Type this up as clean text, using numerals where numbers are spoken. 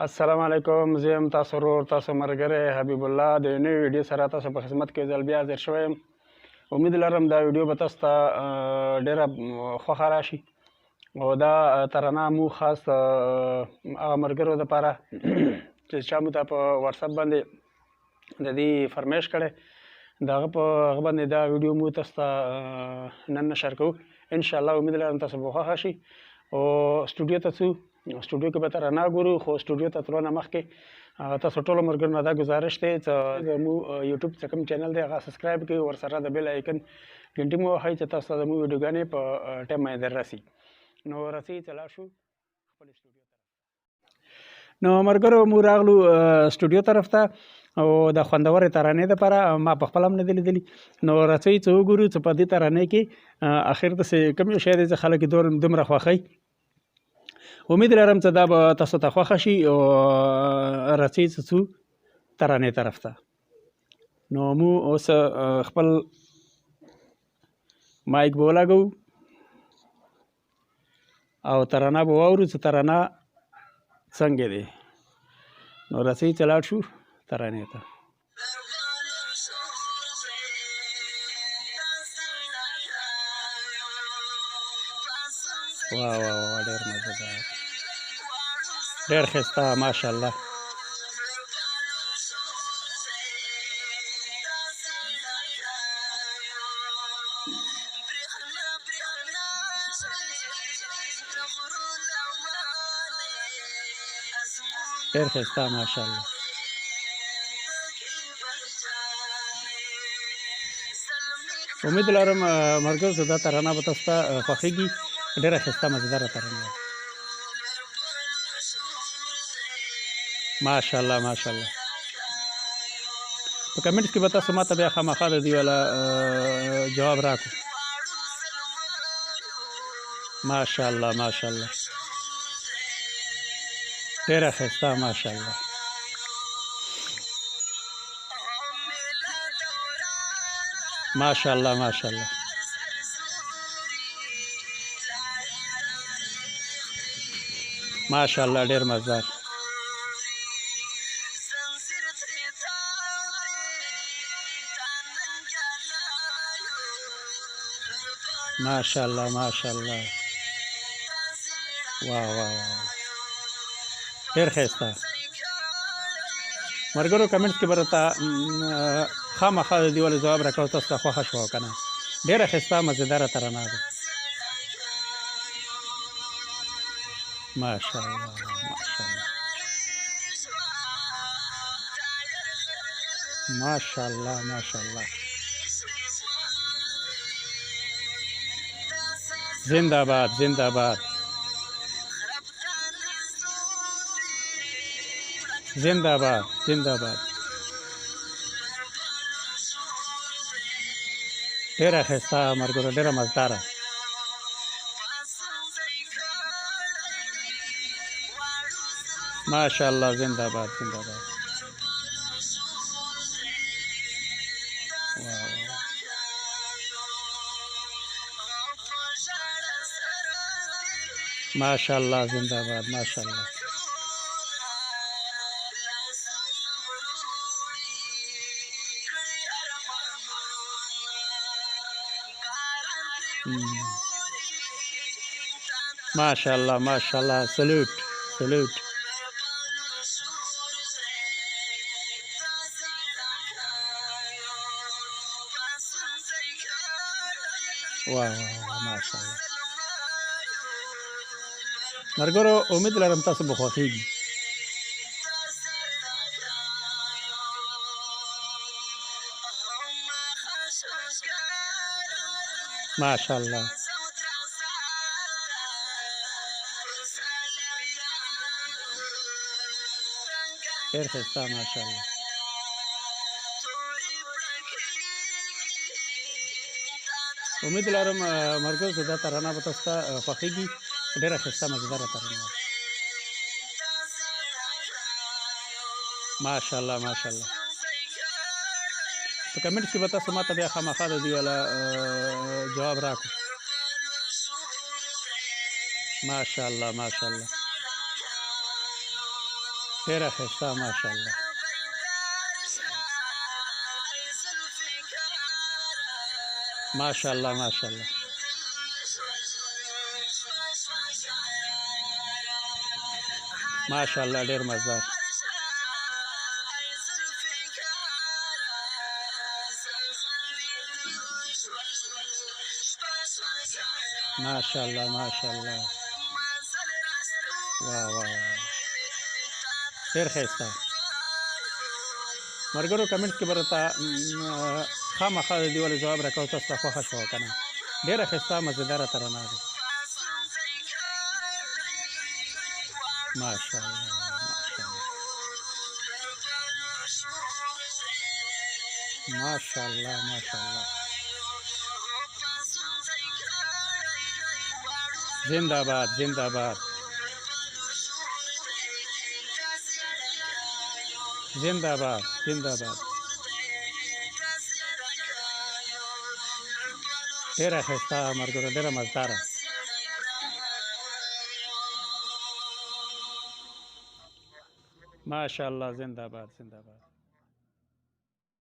السلام علیکم. زه یم تاسو ورور تاسو ملګری حبیب الله د یو نوې ویډیو سره تاسو په خدمت کې ځل بیا حاضر شوی یم. امید لرم دا ویډیو به تاسو ته ډېره خوښه راشي او دا ترانه مو خاص هغه ملګرو دپاره چې چا مو ته په واتساپ باندې د دې فرمایش کړی د هغه په هغه باندې دا ویډیو مو تاسو ته نن نشر کوو. انشاءالله امید لرم تاسو به خوښه شي او سټوډیو ته ځو. سټوډیو کې به ترانه ګورو، خو سټوډیو ته تلو نه مخکې تاسو ټولو ملګرو نه دا ګزارش دی چې زموږ یوټیوب چې کوم چینل دی هغه سبسکرایب کړئ، ورسره د بیل آیکن ګنټې مو ووهئ چې تاسو ته زموږ ویډیوګانې په ټایم باندې در رسي. نو رسئ چې لاړ شو خپل سټوډیو ته. نو ملګرو موږ راغلو سټوډیو طرف ته او د خوندورې ترانې دپاره ما په خپله هم نه دي لیدلي. نو راځئ چې وګورو چې په دې ترانې کې اخر داسې کوم یو شی دی چې خلک یې دومره خوښوي. امید لرم چې دا به تاسو ته خوښه شي او راځئ چې ځو ترانې طرف ته. نو موږ اوس خپل مایک به ولګوو او ترانه به واورو چې ترانه څنګه دی. نو راځئ چې لاړ شو ترانې ته. واه واه واه ډېر مزهدار، ډېر ښایسته ماشاءالله. ډېر ښایسته ماشاءالله. امید لرم ملګرو چې دا ترانه به تاسو ته خوښېږي. ډېره ښایسته مزیداره ترانه ده. ماشاءالله ماشاءالله. په کمنټس کې به تاسو ما ته بیا خامخا د دې والا جواب راکړو. ماشاءالله ماشاءالله ډېره ښایسته ماشاءالله. ماشاءالله ماشاءالله ماشاءالله ډېر مزدار. ماشاءالله ماشاءالله واه واه واه ډېر ښایسته. ملګرو کمنټس کې به راته خامخا د دې والو ځواب راکوه تاسو ته خوښه شوه که نه. ډېره ښایسته مزیداره ترانه ده. ماشاءالله ماشاءالله ماشاءالله ماشاءالله. زنده باد زنده باد زنده باد زنده باد. ډېره ښایسته ملګرو، ډېره مزداره. ماشاءالله زنده باد زنده باد. ماشاءالله زنده باد ماشاءالله. ماشاءالله ماشاءالله. سلوٹ سلوٹ. واه واه ماشاءالله. ملګرو امید لرم تاسو به خوښېږي. ماشاءالله ډېر ښایسته ماشاءالله. امید لرم ملګرو چې دا ترانه به تاسو ته خوښېږي. ډېره ښایسته مزیداره ترانه ده. ماشاءالله ماشاءالله. په کمنټس کې به تاسو ما ته بیا خامخا د دې والا جواب راکړو. ماشاءالله ماشاءالله ډېره ښایسته ماشاءالله. ماشاءالله ماشاءالله. ماشاءالله ډېر مزدار. ماشاءالله ماشاءالله. واه واه واه ډېر ښایسته. ملګرو کمنټس کې به راته خامخا د دې ولې ځواب راکوو تاسو ته خوښه شوه که نه. ډېره ښایسته مزېداره ترانه ده. ماشاءالله ماشاءالله ماشاءالله ماشاءالله. زنده باد زنده باد زنده باد زنده باد. ډېره ښایسته ملګرو ډېره مزداره. ماشاءالله زنده باد زنده باد.